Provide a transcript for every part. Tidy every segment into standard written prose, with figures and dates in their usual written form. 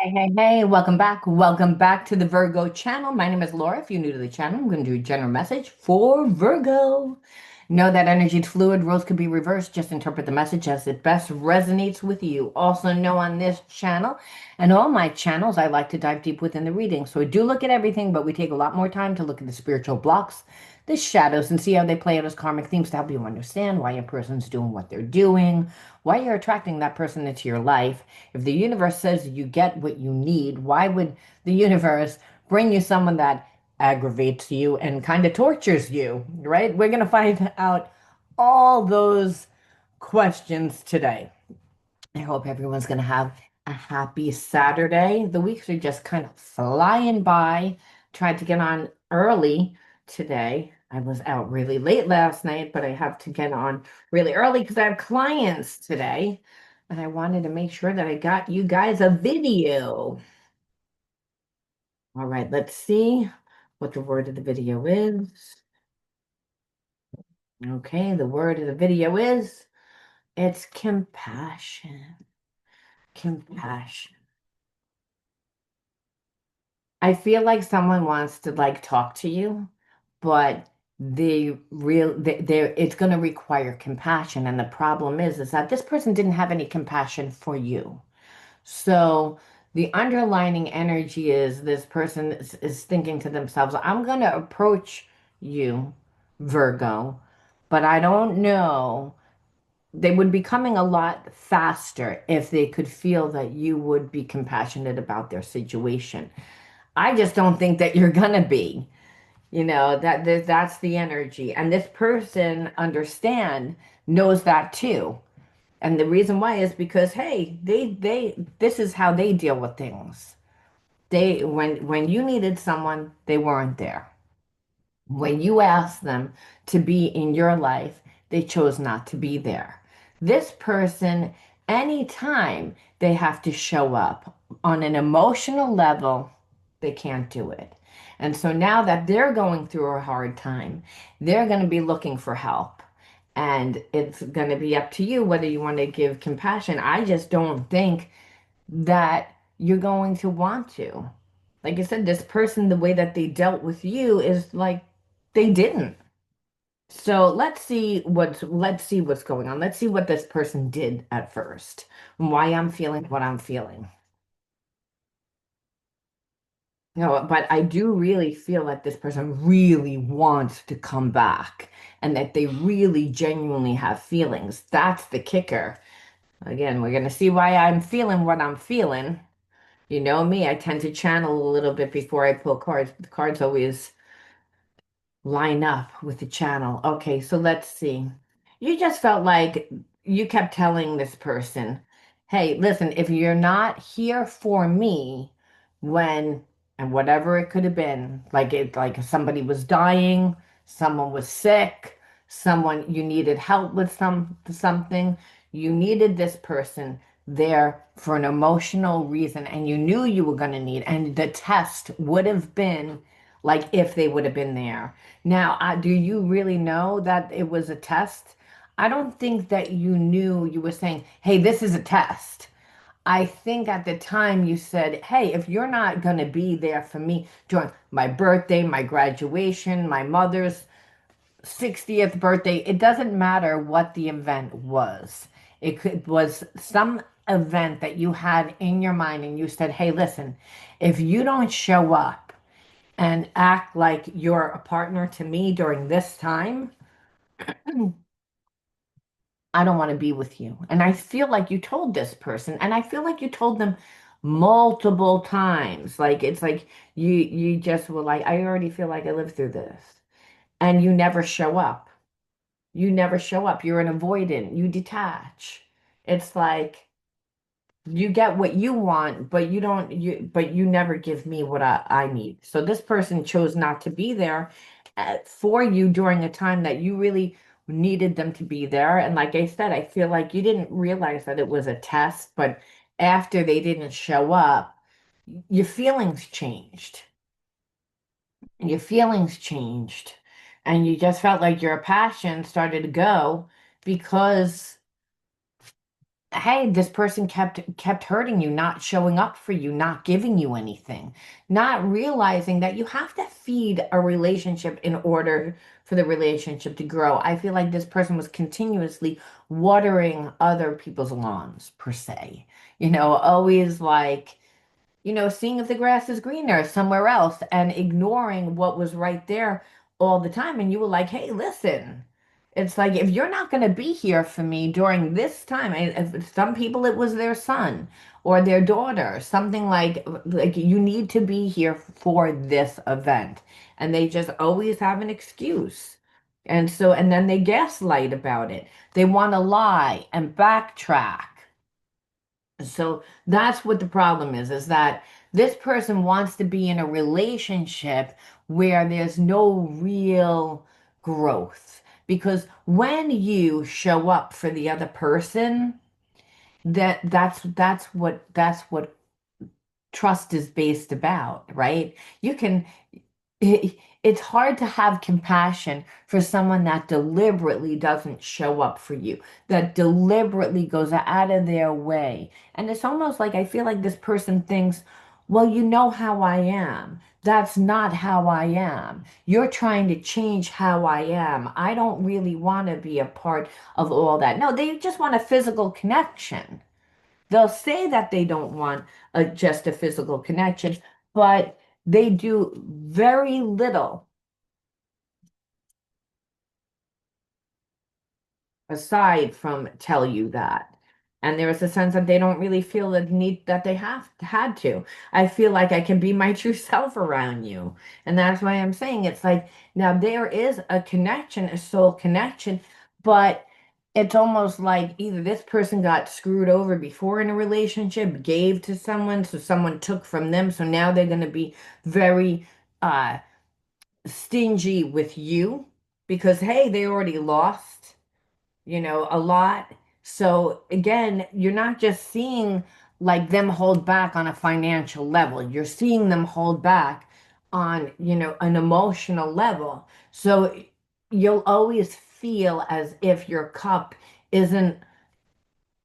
Hey, hey, hey, welcome back. Welcome back to the Virgo channel. My name is Laura. If you're new to the channel, I'm going to do a general message for Virgo. Know that energy is fluid, roles could be reversed. Just interpret the message as it best resonates with you. Also, know on this channel and all my channels, I like to dive deep within the reading. So I do look at everything, but we take a lot more time to look at the spiritual blocks, the shadows, and see how they play out as karmic themes to help you understand why a person's doing what they're doing, why you're attracting that person into your life. If the universe says you get what you need, why would the universe bring you someone that aggravates you and kind of tortures you, right? We're going to find out all those questions today. I hope everyone's going to have a happy Saturday. The weeks are just kind of flying by. Tried to get on early today. I was out really late last night, but I have to get on really early because I have clients today. And I wanted to make sure that I got you guys a video. All right, let's see what the word of the video is. Okay, the word of the video is it's compassion. Compassion. I feel like someone wants to like talk to you, but they're it's going to require compassion. And the problem is that this person didn't have any compassion for you. So the underlining energy is this person is thinking to themselves, I'm going to approach you, Virgo, but I don't know. They would be coming a lot faster if they could feel that you would be compassionate about their situation. I just don't think that you're gonna be. That's the energy. And this person knows that too. And the reason why is because hey, they this is how they deal with things. They when you needed someone, they weren't there. When you asked them to be in your life, they chose not to be there. This person, anytime they have to show up on an emotional level, they can't do it. And so now that they're going through a hard time, they're going to be looking for help. And it's going to be up to you whether you want to give compassion. I just don't think that you're going to want to. Like I said, this person, the way that they dealt with you is like they didn't. So let's see what's going on. Let's see what this person did at first, and why I'm feeling what I'm feeling. But I do really feel that this person really wants to come back and that they really genuinely have feelings. That's the kicker. Again, we're going to see why I'm feeling what I'm feeling. You know me, I tend to channel a little bit before I pull cards. The cards always line up with the channel. Okay, so let's see. You just felt like you kept telling this person, hey, listen, if you're not here for me when, and whatever it could have been, like if somebody was dying, someone was sick, someone you needed help with something, you needed this person there for an emotional reason, and you knew you were going to need, and the test would have been like if they would have been there. Now, do you really know that it was a test? I don't think that you knew you were saying, hey, this is a test. I think at the time you said, hey, if you're not going to be there for me during my birthday, my graduation, my mother's 60th birthday, it doesn't matter what the event was. Was some event that you had in your mind and you said, hey, listen, if you don't show up and act like you're a partner to me during this time, I don't want to be with you. And I feel like you told this person, and I feel like you told them multiple times. Like it's like you just were like, I already feel like I lived through this. And you never show up. You never show up. You're an avoidant. You detach. It's like you get what you want, but you never give me what I need. So this person chose not to be there for you during a time that you really needed them to be there. And like I said, I feel like you didn't realize that it was a test, but after they didn't show up, your feelings changed. Your feelings changed. And you just felt like your passion started to go because hey, this person kept hurting you, not showing up for you, not giving you anything, not realizing that you have to feed a relationship in order for the relationship to grow. I feel like this person was continuously watering other people's lawns, per se. Always like, seeing if the grass is greener somewhere else and ignoring what was right there all the time. And you were like, hey, listen, it's like if you're not going to be here for me during this time, if some people it was their son or their daughter, something like you need to be here for this event. And they just always have an excuse. And then they gaslight about it. They want to lie and backtrack. So that's what the problem is that this person wants to be in a relationship where there's no real growth. Because when you show up for the other person, that's what trust is based about, right? You can it's hard to have compassion for someone that deliberately doesn't show up for you, that deliberately goes out of their way. And it's almost like I feel like this person thinks, well, you know how I am. That's not how I am. You're trying to change how I am. I don't really want to be a part of all that. No, they just want a physical connection. They'll say that they don't want just a physical connection, but they do very little aside from tell you that. And there is a sense that they don't really feel the need that they have had to. I feel like I can be my true self around you. And that's why I'm saying it's like now there is a connection, a soul connection, but it's almost like either this person got screwed over before in a relationship, gave to someone, so someone took from them, so now they're going to be very uh stingy with you because hey, they already lost a lot. So again, you're not just seeing like them hold back on a financial level. You're seeing them hold back on, an emotional level. So you'll always feel as if your cup isn't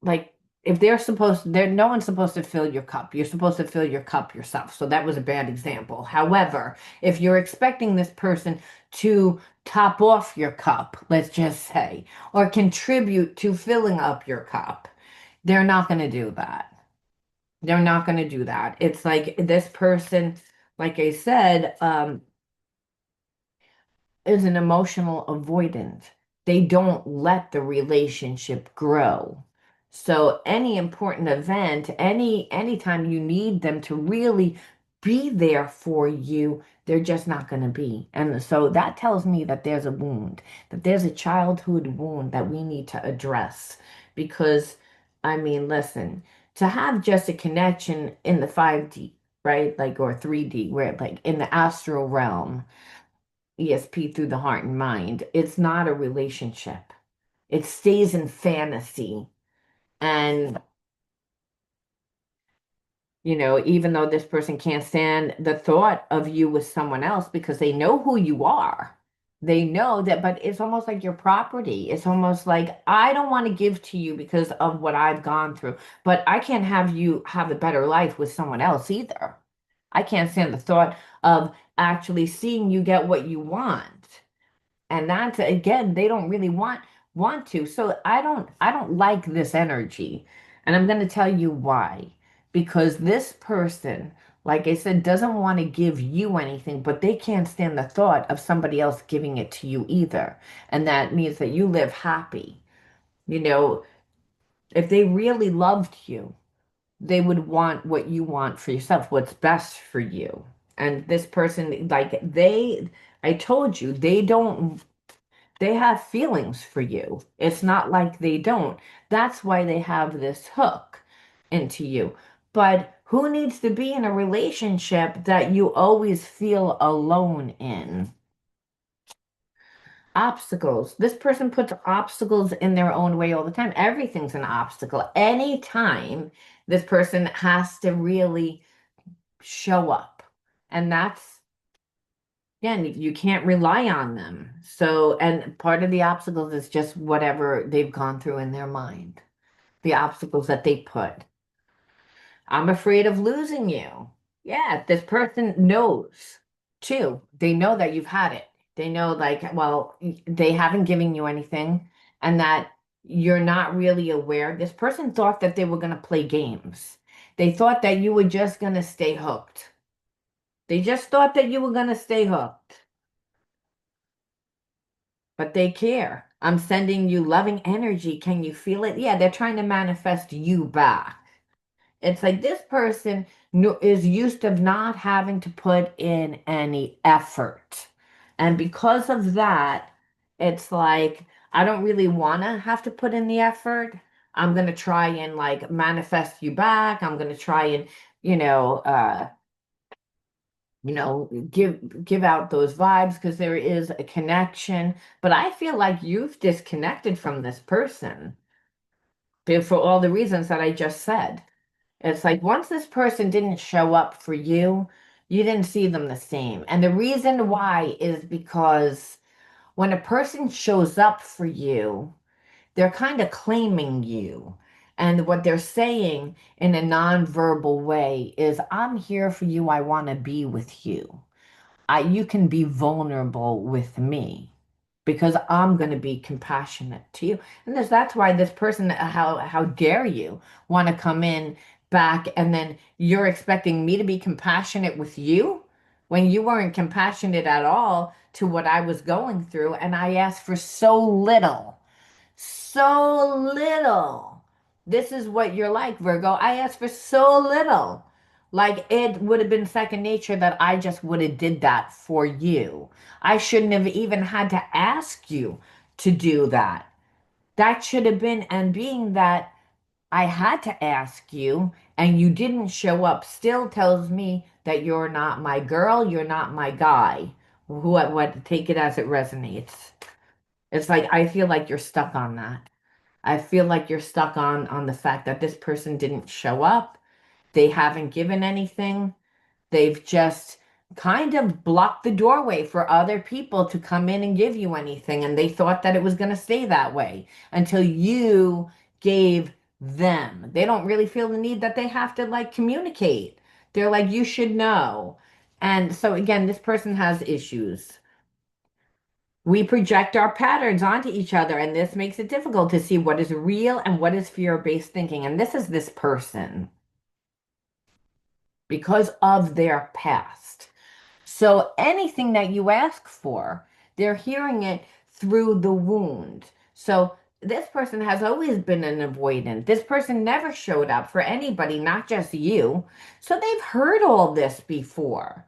like if they're no one's supposed to fill your cup. You're supposed to fill your cup yourself. So that was a bad example. However, if you're expecting this person to top off your cup, let's just say, or contribute to filling up your cup, they're not going to do that. They're not going to do that. It's like this person, like I said, is an emotional avoidant. They don't let the relationship grow. So any important event, anytime you need them to really be there for you, they're just not going to be. And so that tells me that there's a wound, that there's a childhood wound that we need to address. Because, I mean, listen, to have just a connection in the 5D, right? Like, or 3D, where like in the astral realm, ESP through the heart and mind. It's not a relationship. It stays in fantasy. And, even though this person can't stand the thought of you with someone else because they know who you are, they know that, but it's almost like your property. It's almost like I don't want to give to you because of what I've gone through, but I can't have you have a better life with someone else either. I can't stand the thought of actually seeing you get what you want. And that's again, they don't really want to. So I don't like this energy. And I'm going to tell you why. Because this person, like I said, doesn't want to give you anything, but they can't stand the thought of somebody else giving it to you either. And that means that you live happy. You know, if they really loved you, they would want what you want for yourself, what's best for you. And this person, like I told you, they have feelings for you. It's not like they don't. That's why they have this hook into you. But who needs to be in a relationship that you always feel alone in? Obstacles. This person puts obstacles in their own way all the time. Everything's an obstacle. Anytime this person has to really show up. And that's again, you can't rely on them. So, and part of the obstacles is just whatever they've gone through in their mind. the obstacles that they put. I'm afraid of losing you. Yeah, this person knows too. They know that you've had it. They know, like, well, they haven't given you anything and that you're not really aware. This person thought that they were going to play games. They thought that you were just going to stay hooked. They just thought that you were going to stay hooked, but they care. I'm sending you loving energy. Can you feel it? Yeah, they're trying to manifest you back. It's like this person is used to not having to put in any effort. And because of that, it's like, I don't really want to have to put in the effort. I'm going to try and like manifest you back. I'm going to try and, you know, uh, give out those vibes because there is a connection. But I feel like you've disconnected from this person for all the reasons that I just said. It's like once this person didn't show up for you, you didn't see them the same. And the reason why is because when a person shows up for you, they're kind of claiming you. And what they're saying in a nonverbal way is, I'm here for you. I want to be with you. You can be vulnerable with me because I'm going to be compassionate to you. And that's why this person, how dare you want to come in back and then you're expecting me to be compassionate with you when you weren't compassionate at all to what I was going through. And I asked for so little. So little. This is what you're like, Virgo. I asked for so little. Like it would have been second nature that I just would have did that for you. I shouldn't have even had to ask you to do that. That should have been, and being that I had to ask you and you didn't show up still tells me that you're not my girl, you're not my guy. What take it as it resonates. It's like I feel like you're stuck on that. I feel like you're stuck on the fact that this person didn't show up. They haven't given anything. They've just kind of blocked the doorway for other people to come in and give you anything. And they thought that it was going to stay that way until you gave them. They don't really feel the need that they have to like communicate. They're like, you should know. And so again, this person has issues. We project our patterns onto each other, and this makes it difficult to see what is real and what is fear-based thinking. And this is this person because of their past. So anything that you ask for, they're hearing it through the wound. So this person has always been an avoidant. This person never showed up for anybody, not just you. So they've heard all this before.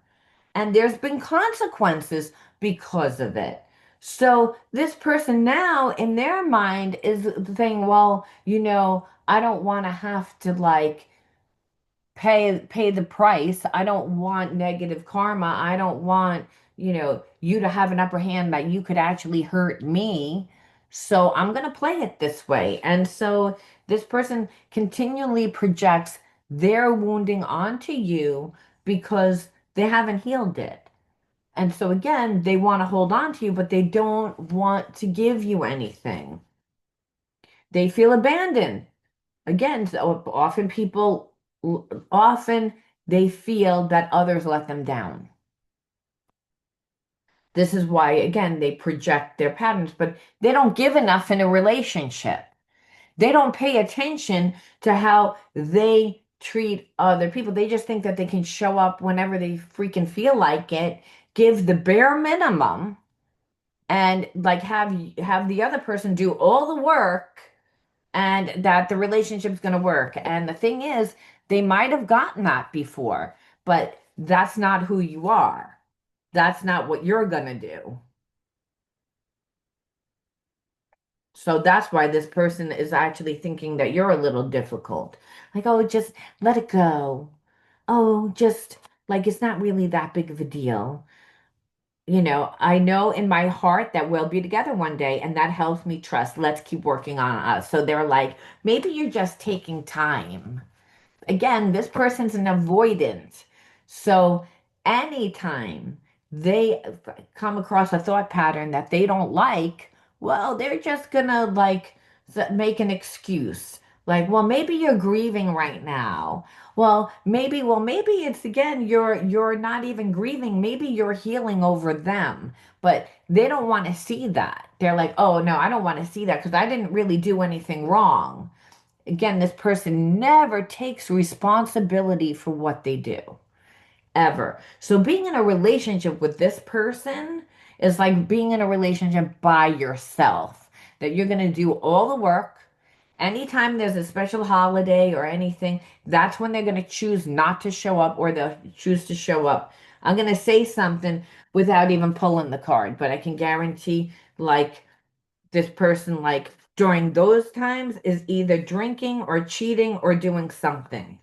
And there's been consequences because of it. So this person now in their mind is saying, well, I don't want to have to like pay the price. I don't want negative karma. I don't want, you to have an upper hand that you could actually hurt me. So I'm going to play it this way. And so this person continually projects their wounding onto you because they haven't healed it. And so again, they want to hold on to you, but they don't want to give you anything. They feel abandoned. Again, so often they feel that others let them down. This is why, again, they project their patterns, but they don't give enough in a relationship. They don't pay attention to how they treat other people. They just think that they can show up whenever they freaking feel like it, give the bare minimum, and like have the other person do all the work and that the relationship's going to work. And the thing is, they might have gotten that before, but that's not who you are. That's not what you're going to do. So that's why this person is actually thinking that you're a little difficult. Like, oh, just let it go. Oh, just like it's not really that big of a deal. I know in my heart that we'll be together one day, and that helps me trust. Let's keep working on us. So they're like, maybe you're just taking time. Again, this person's an avoidant. So anytime they come across a thought pattern that they don't like, well, they're just gonna like make an excuse. Like, well, maybe you're grieving right now. Well, maybe it's again, you're not even grieving. Maybe you're healing over them, but they don't want to see that. They're like, oh no, I don't want to see that because I didn't really do anything wrong. Again, this person never takes responsibility for what they do, ever. So being in a relationship with this person is like being in a relationship by yourself, that you're going to do all the work. Anytime there's a special holiday or anything, that's when they're going to choose not to show up or they'll choose to show up. I'm going to say something without even pulling the card, but I can guarantee like this person, like during those times, is either drinking or cheating or doing something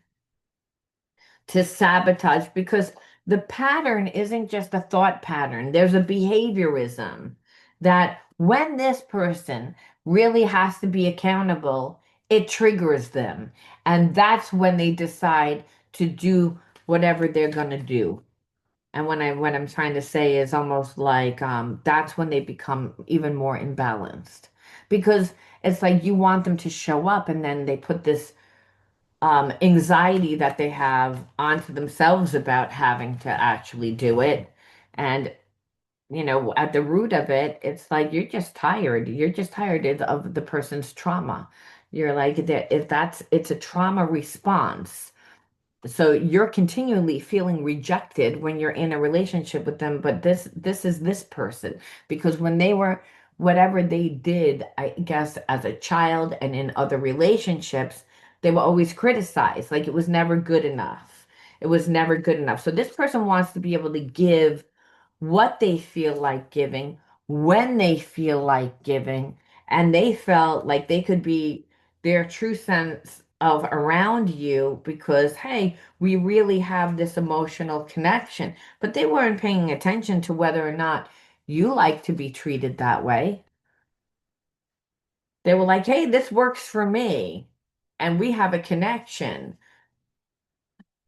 to sabotage because the pattern isn't just a thought pattern. There's a behaviorism that when this person really has to be accountable, it triggers them. And that's when they decide to do whatever they're going to do. And what I'm trying to say is almost like that's when they become even more imbalanced because it's like you want them to show up and then they put this anxiety that they have onto themselves about having to actually do it. And, at the root of it, it's like you're just tired. You're just tired of the person's trauma. You're like, that if it's a trauma response. So you're continually feeling rejected when you're in a relationship with them, but this is this person because when they were whatever they did, I guess as a child and in other relationships, they were always criticized. Like it was never good enough. It was never good enough. So this person wants to be able to give what they feel like giving, when they feel like giving, and they felt like they could be their true sense of around you because, hey, we really have this emotional connection. But they weren't paying attention to whether or not you like to be treated that way. They were like, hey, this works for me, and we have a connection.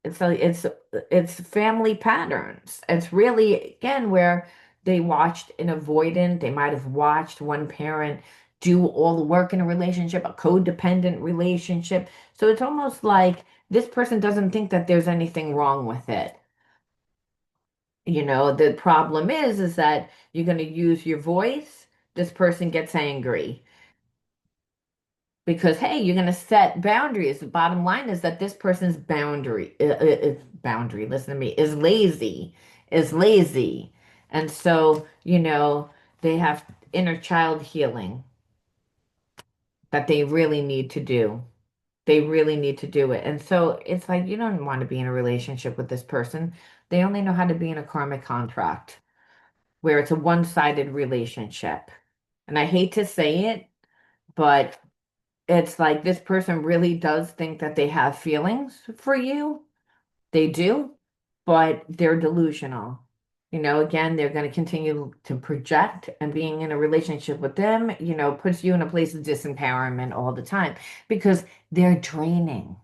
It's family patterns. It's really again where they watched an avoidant. They might have watched one parent do all the work in a relationship, a codependent relationship. So it's almost like this person doesn't think that there's anything wrong with it. The problem is that you're going to use your voice. This person gets angry because hey, you're going to set boundaries. The bottom line is that this person's boundary, listen to me, is lazy, and so they have inner child healing that they really need to do. They really need to do it, and so it's like you don't want to be in a relationship with this person. They only know how to be in a karmic contract where it's a one-sided relationship, and I hate to say it, but it's like this person really does think that they have feelings for you. They do, but they're delusional. Again, they're going to continue to project, and being in a relationship with them, puts you in a place of disempowerment all the time because they're draining.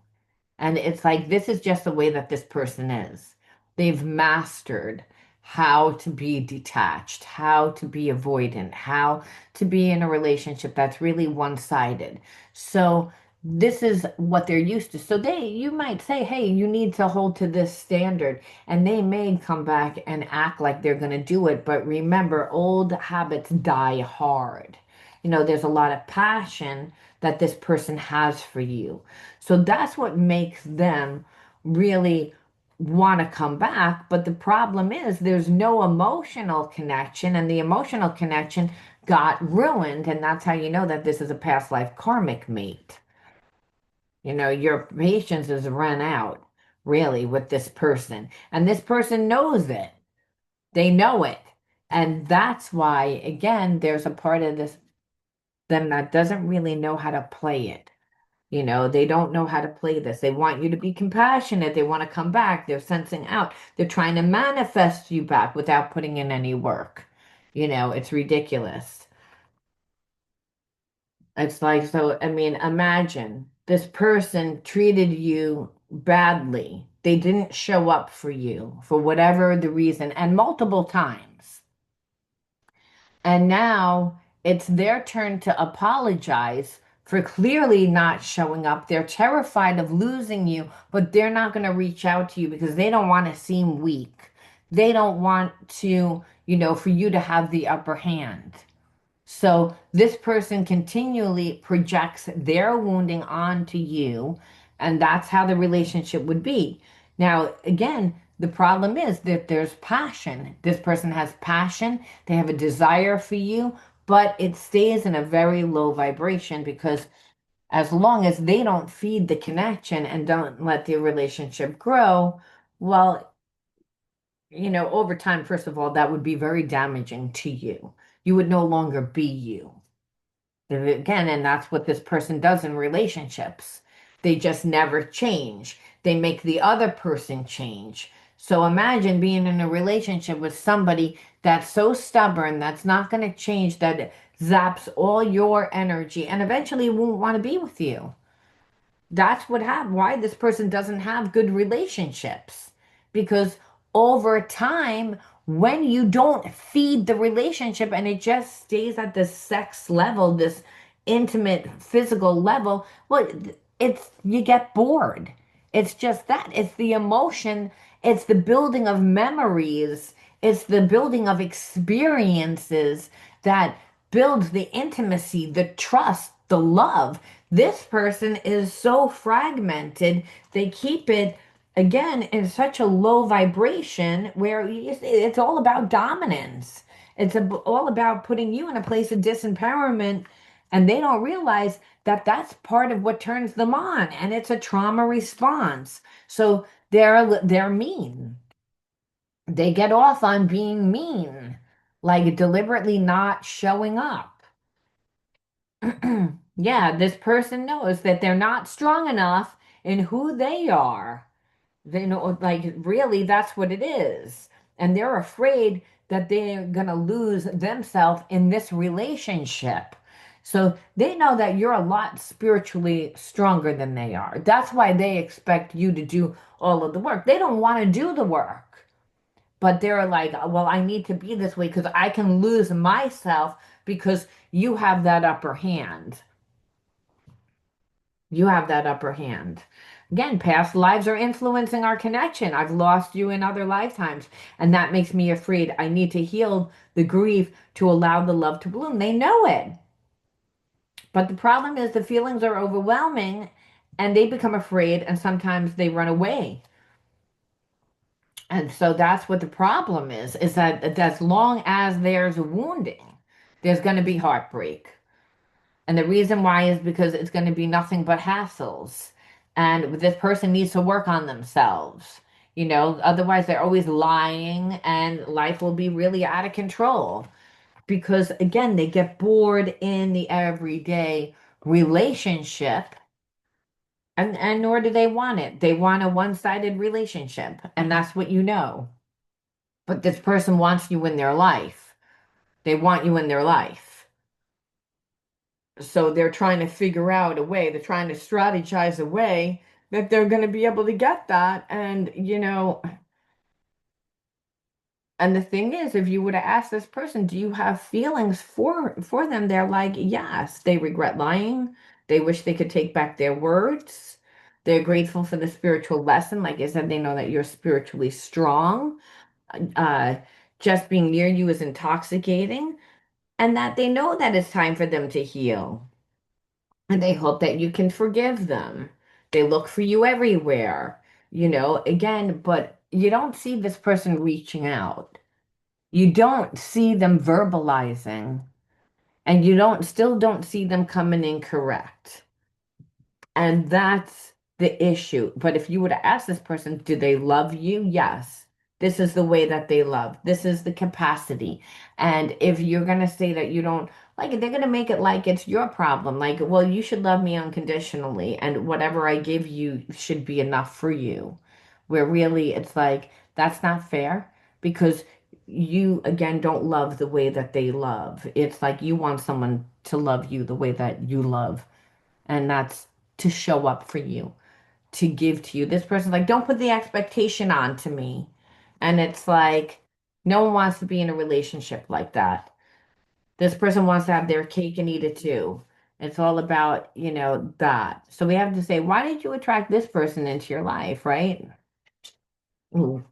And it's like, this is just the way that this person is. They've mastered how to be detached, how to be avoidant, how to be in a relationship that's really one-sided. So this is what they're used to. So you might say, hey, you need to hold to this standard. And they may come back and act like they're going to do it. But remember, old habits die hard. There's a lot of passion that this person has for you. So that's what makes them really want to come back. But the problem is there's no emotional connection, and the emotional connection got ruined. And that's how you know that this is a past life karmic mate. Your patience is run out, really, with this person. And this person knows it. They know it. And that's why, again, there's a part of this them that doesn't really know how to play it. They don't know how to play this. They want you to be compassionate. They want to come back. They're sensing out. They're trying to manifest you back without putting in any work. It's ridiculous. It's like, so, I mean, imagine this person treated you badly. They didn't show up for you for whatever the reason, and multiple times. And now it's their turn to apologize for clearly not showing up. They're terrified of losing you, but they're not going to reach out to you because they don't want to seem weak. They don't want to, for you to have the upper hand. So this person continually projects their wounding onto you, and that's how the relationship would be. Now, again, the problem is that there's passion. This person has passion, they have a desire for you, but it stays in a very low vibration because as long as they don't feed the connection and don't let the relationship grow, well, over time, first of all, that would be very damaging to you. You would no longer be you. Again, and that's what this person does in relationships. They just never change. They make the other person change. So imagine being in a relationship with somebody that's so stubborn, that's not going to change, that zaps all your energy and eventually won't want to be with you. That's why this person doesn't have good relationships. Because over time, when you don't feed the relationship and it just stays at this sex level, this intimate physical level, well, it's you get bored. It's just that. It's the emotion, it's the building of memories, it's the building of experiences that builds the intimacy, the trust, the love. This person is so fragmented, they keep it again in such a low vibration where it's all about dominance. All about putting you in a place of disempowerment, and they don't realize that that's part of what turns them on, and it's a trauma response. So they're mean. They get off on being mean, like deliberately not showing up. Yeah, this person knows that they're not strong enough in who they are. They know, like, really, that's what it is. And they're afraid that they're going to lose themselves in this relationship. So they know that you're a lot spiritually stronger than they are. That's why they expect you to do all of the work. They don't want to do the work, but they're like, well, I need to be this way because I can lose myself because you have that upper hand. You have that upper hand. Again, past lives are influencing our connection. I've lost you in other lifetimes, and that makes me afraid. I need to heal the grief to allow the love to bloom. They know it. But the problem is the feelings are overwhelming and they become afraid, and sometimes they run away. And so that's what the problem is that as long as there's wounding, there's going to be heartbreak. And the reason why is because it's going to be nothing but hassles. And this person needs to work on themselves. Otherwise they're always lying and life will be really out of control. Because again, they get bored in the everyday relationship, and nor do they want it. They want a one-sided relationship, and that's what you know. But this person wants you in their life. They want you in their life. So they're trying to figure out a way, they're trying to strategize a way that they're going to be able to get that. And the thing is, if you would have asked this person, do you have feelings for them? They're like, yes, they regret lying. They wish they could take back their words. They're grateful for the spiritual lesson. Like I said, they know that you're spiritually strong. Uh, just being near you is intoxicating, and that they know that it's time for them to heal. And they hope that you can forgive them. They look for you everywhere, again, but you don't see this person reaching out. You don't see them verbalizing, and you don't see them coming in correct. And that's the issue. But if you were to ask this person, do they love you? Yes. This is the way that they love. This is the capacity. And if you're going to say that you don't like it, they're going to make it like it's your problem. Like, well, you should love me unconditionally, and whatever I give you should be enough for you. Where really it's like, that's not fair because you, again, don't love the way that they love. It's like you want someone to love you the way that you love, and that's to show up for you, to give to you. This person's like, don't put the expectation on to me. And it's like, no one wants to be in a relationship like that. This person wants to have their cake and eat it too. It's all about, that. So we have to say, why did you attract this person into your life, right? Ooh,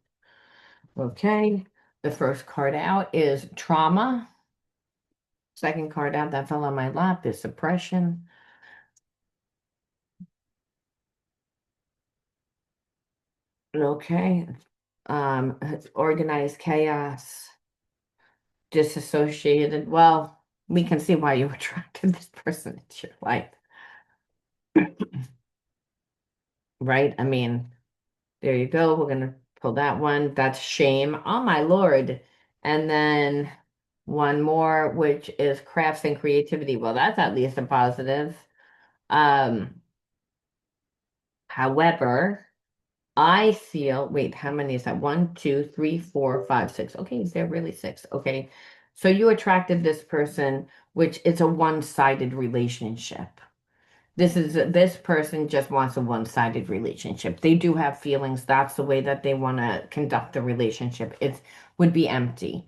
okay. The first card out is trauma. Second card out that fell on my lap is suppression. Okay. It's organized chaos, disassociated. Well, we can see why you attracted this person into your life, right? I mean, there you go. We're gonna pull that one. That's shame. Oh my Lord. And then one more, which is crafts and creativity. Well, that's at least a positive. Um, However, I feel, wait, how many is that? One, two, three, four, five, six. Okay, is there really six? Okay. So you attracted this person, which is a one-sided relationship. This person just wants a one-sided relationship. They do have feelings. That's the way that they want to conduct the relationship. It would be empty.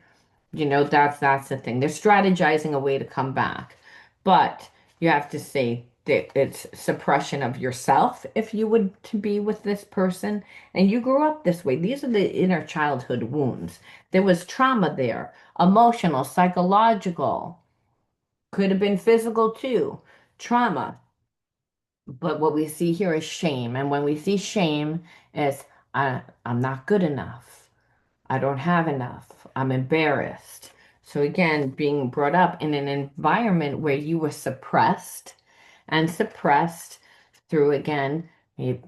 That's the thing. They're strategizing a way to come back. But you have to say that it's suppression of yourself if you would to be with this person and you grew up this way. These are the inner childhood wounds. There was trauma there, emotional, psychological, could have been physical too. Trauma. But what we see here is shame. And when we see shame, it's I'm not good enough. I don't have enough. I'm embarrassed. So again, being brought up in an environment where you were suppressed and suppressed through, again,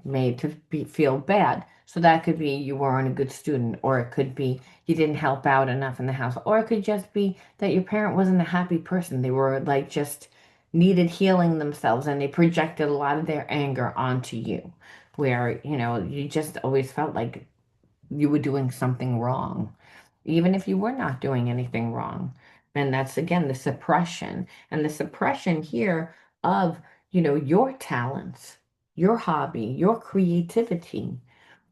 made to feel bad. So that could be you weren't a good student, or it could be you didn't help out enough in the house, or it could just be that your parent wasn't a happy person. They were like just needed healing themselves and they projected a lot of their anger onto you, where, you just always felt like you were doing something wrong, even if you were not doing anything wrong. And that's again the suppression. And the suppression here of, your talents, your hobby, your creativity.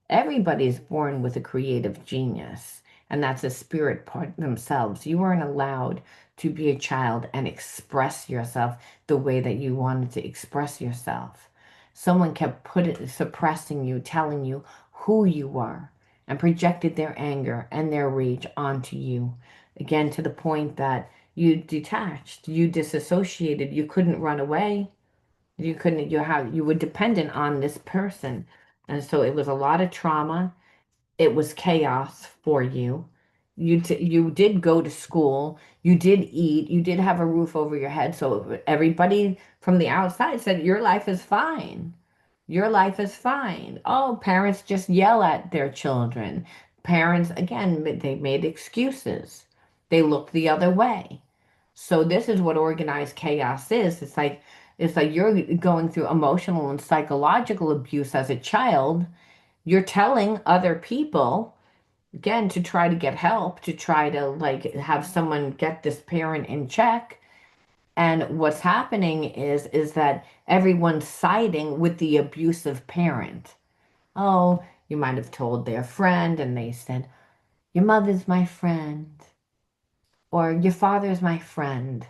Everybody's born with a creative genius, and that's a spirit part themselves. You weren't allowed to be a child and express yourself the way that you wanted to express yourself. Someone kept suppressing you, telling you who you were, and projected their anger and their rage onto you. Again, to the point that you detached, you disassociated, you couldn't run away. You couldn't, you were dependent on this person. And so it was a lot of trauma. It was chaos for you. You did go to school. You did eat. You did have a roof over your head. So everybody from the outside said, your life is fine. Your life is fine. Oh, parents just yell at their children. Parents, again, they made excuses. They looked the other way. So this is what organized chaos is. It's like you're going through emotional and psychological abuse as a child. You're telling other people, again, to try to get help, to try to like have someone get this parent in check. And what's happening is that everyone's siding with the abusive parent. Oh, you might have told their friend and they said, your mother's my friend, or your father's my friend.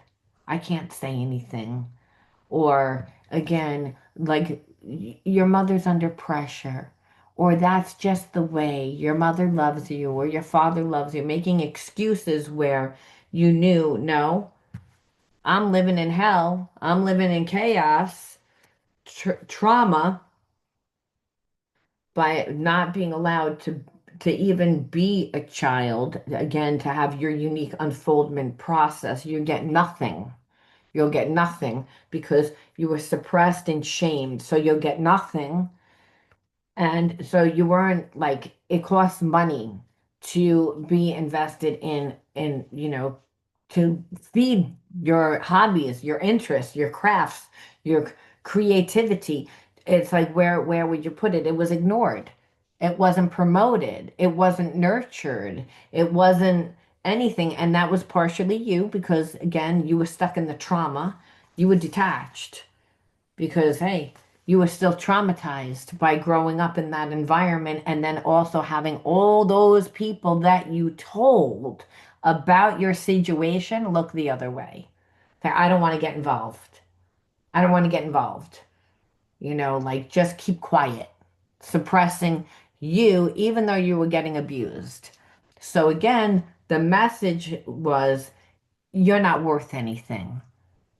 I can't say anything. Or again, like your mother's under pressure, or that's just the way your mother loves you, or your father loves you, making excuses where you knew, no, I'm living in hell, I'm living in chaos, trauma by not being allowed to even be a child, again, to have your unique unfoldment process. You get nothing. You'll get nothing because you were suppressed and shamed. So you'll get nothing. And so you weren't like, it costs money to be invested in, to feed your hobbies, your interests, your crafts, your creativity. It's like, where would you put it? It was ignored. It wasn't promoted. It wasn't nurtured. It wasn't anything. And that was partially you because, again, you were stuck in the trauma. You were detached because, hey, you were still traumatized by growing up in that environment and then also having all those people that you told about your situation look the other way. Say, I don't want to get involved. I don't want to get involved. Like just keep quiet, suppressing you, even though you were getting abused. So again, the message was, you're not worth anything.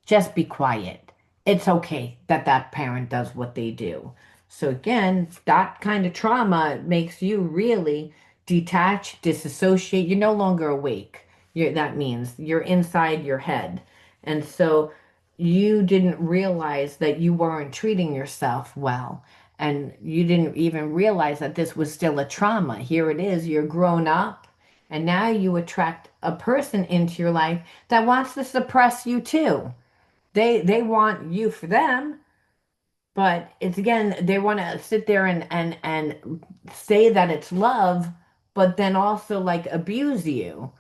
Just be quiet. It's okay that that parent does what they do. So again, that kind of trauma makes you really detach, disassociate. You're no longer awake. That means you're inside your head. And so you didn't realize that you weren't treating yourself well. And you didn't even realize that this was still a trauma. Here it is, you're grown up, and now you attract a person into your life that wants to suppress you too. They want you for them, but it's again, they want to sit there and say that it's love, but then also like abuse you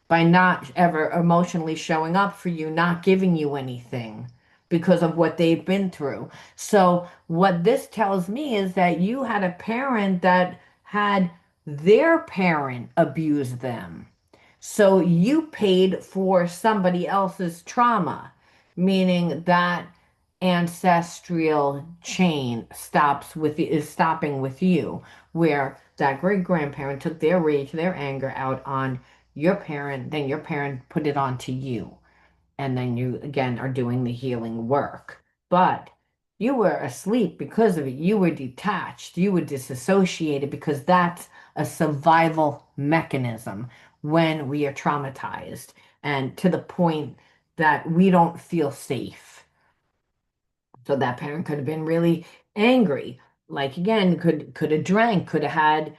by not ever emotionally showing up for you, not giving you anything because of what they've been through. So what this tells me is that you had a parent that had their parent abuse them. So you paid for somebody else's trauma, meaning that ancestral chain is stopping with you, where that great grandparent took their rage, their anger out on your parent, then your parent put it onto you, and then you again are doing the healing work. But you were asleep because of it. You were detached. You were disassociated because that's a survival mechanism when we are traumatized and to the point that we don't feel safe. So that parent could have been really angry. Like again, could have drank, could have had,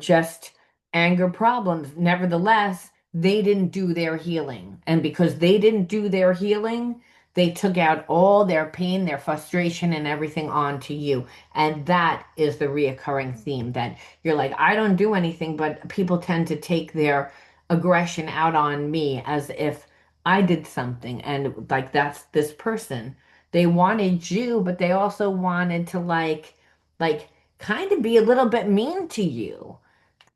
just anger problems. Nevertheless, they didn't do their healing. And because they didn't do their healing, they took out all their pain, their frustration, and everything onto you. And that is the reoccurring theme that you're like, I don't do anything, but people tend to take their aggression out on me as if I did something. And like, that's this person, they wanted you, but they also wanted to like kind of be a little bit mean to you.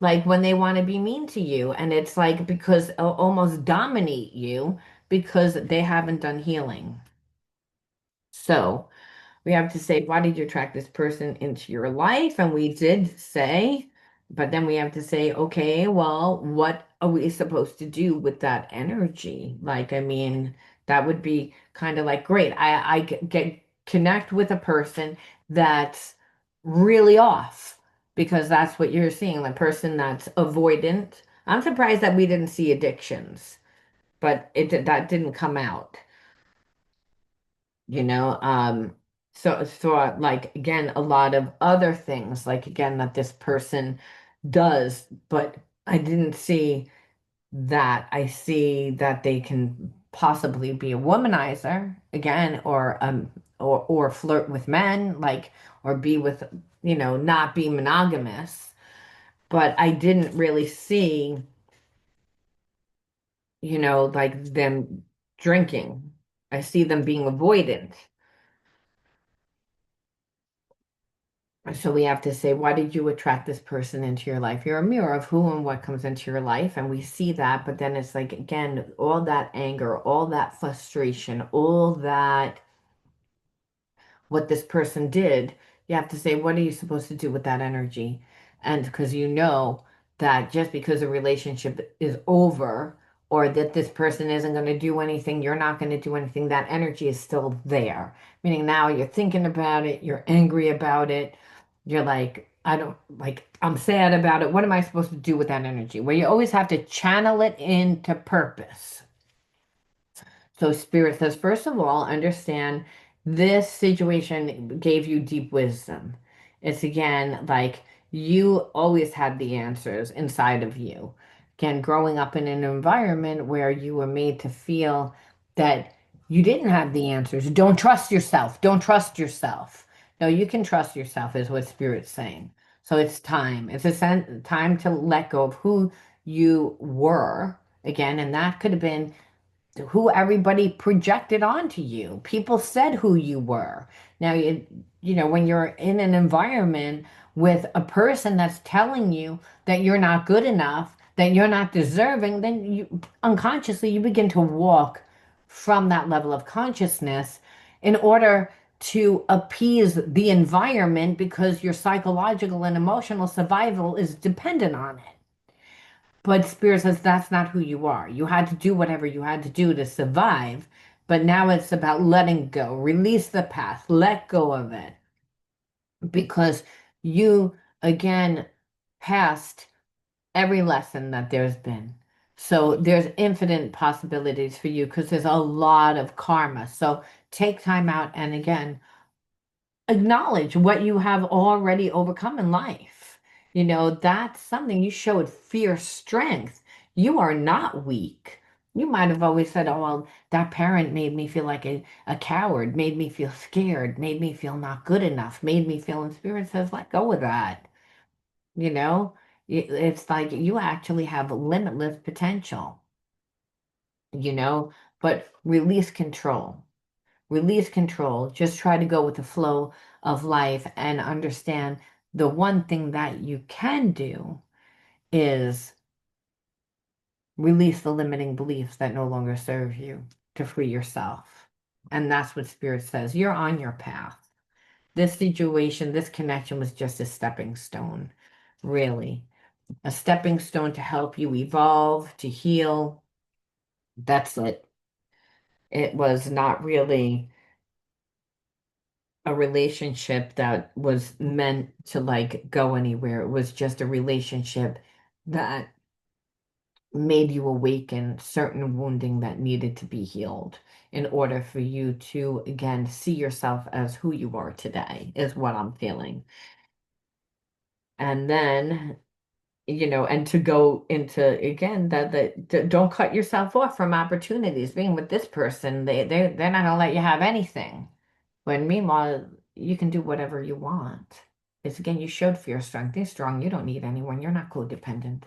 Like when they want to be mean to you, and it's like because almost dominate you because they haven't done healing. So we have to say, why did you attract this person into your life? And we did say, but then we have to say, okay, well, what are we supposed to do with that energy? Like, I mean, that would be kind of like, great. Get connect with a person that's really off because that's what you're seeing, the person that's avoidant. I'm surprised that we didn't see addictions, but that didn't come out you know so like again a lot of other things like again that this person does, but I didn't see that. I see that they can possibly be a womanizer again, or flirt with men, like, or be with, not be monogamous, but I didn't really see, like them drinking. I see them being avoidant. So we have to say, why did you attract this person into your life? You're a mirror of who and what comes into your life. And we see that, but then it's like, again, all that anger, all that frustration, all that what this person did, you have to say, what are you supposed to do with that energy? And because you know that just because a relationship is over or that this person isn't going to do anything, you're not going to do anything, that energy is still there. Meaning now you're thinking about it, you're angry about it, you're like, I don't like, I'm sad about it. What am I supposed to do with that energy? Well, you always have to channel it into purpose. So Spirit says, first of all, understand this situation gave you deep wisdom. It's again like you always had the answers inside of you. Again, growing up in an environment where you were made to feel that you didn't have the answers. Don't trust yourself. Don't trust yourself. No, you can trust yourself, is what Spirit's saying. So it's time. It's time to let go of who you were again, and that could have been who everybody projected onto you. People said who you were. Now, when you're in an environment with a person that's telling you that you're not good enough, that you're not deserving, then you unconsciously you begin to walk from that level of consciousness, in order to appease the environment because your psychological and emotional survival is dependent on it. But Spirit says that's not who you are. You had to do whatever you had to do to survive, but now it's about letting go, release the past, let go of it because you, again, passed every lesson that there's been. So there's infinite possibilities for you because there's a lot of karma. So take time out and again, acknowledge what you have already overcome in life. You know, that's something you showed fierce strength. You are not weak. You might have always said, oh, well, that parent made me feel like a coward, made me feel scared, made me feel not good enough, made me feel, and Spirit says, let go of that. You know, it's like you actually have limitless potential, you know, but release control. Release control. Just try to go with the flow of life and understand the one thing that you can do is release the limiting beliefs that no longer serve you to free yourself. And that's what Spirit says. You're on your path. This situation, this connection was just a stepping stone, really. A stepping stone to help you evolve, to heal. That's it. It was not really a relationship that was meant to like go anywhere. It was just a relationship that made you awaken certain wounding that needed to be healed in order for you to again see yourself as who you are today, is what I'm feeling. And then and to go into again that don't cut yourself off from opportunities. Being with this person, they're not gonna let you have anything. When meanwhile, you can do whatever you want. It's again, you showed fear strength. You're strong. You don't need anyone. You're not codependent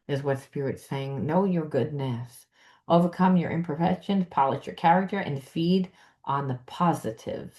is what Spirit's saying. Know your goodness. Overcome your imperfections, polish your character, and feed on the positive.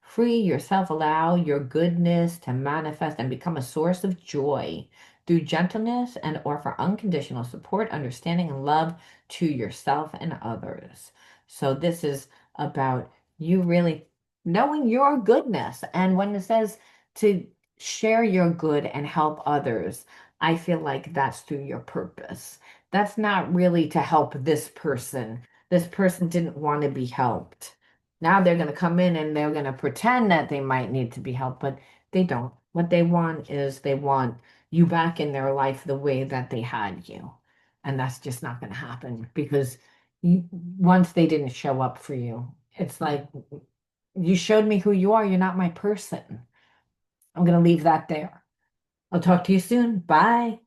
Free yourself, allow your goodness to manifest and become a source of joy through gentleness and offer unconditional support, understanding, and love to yourself and others. So this is about you really knowing your goodness. And when it says to share your good and help others, I feel like that's through your purpose. That's not really to help this person. This person didn't want to be helped. Now they're going to come in and they're going to pretend that they might need to be helped, but they don't. What they want is they want you back in their life the way that they had you. And that's just not going to happen because once they didn't show up for you, it's like you showed me who you are. You're not my person. I'm going to leave that there. I'll talk to you soon. Bye.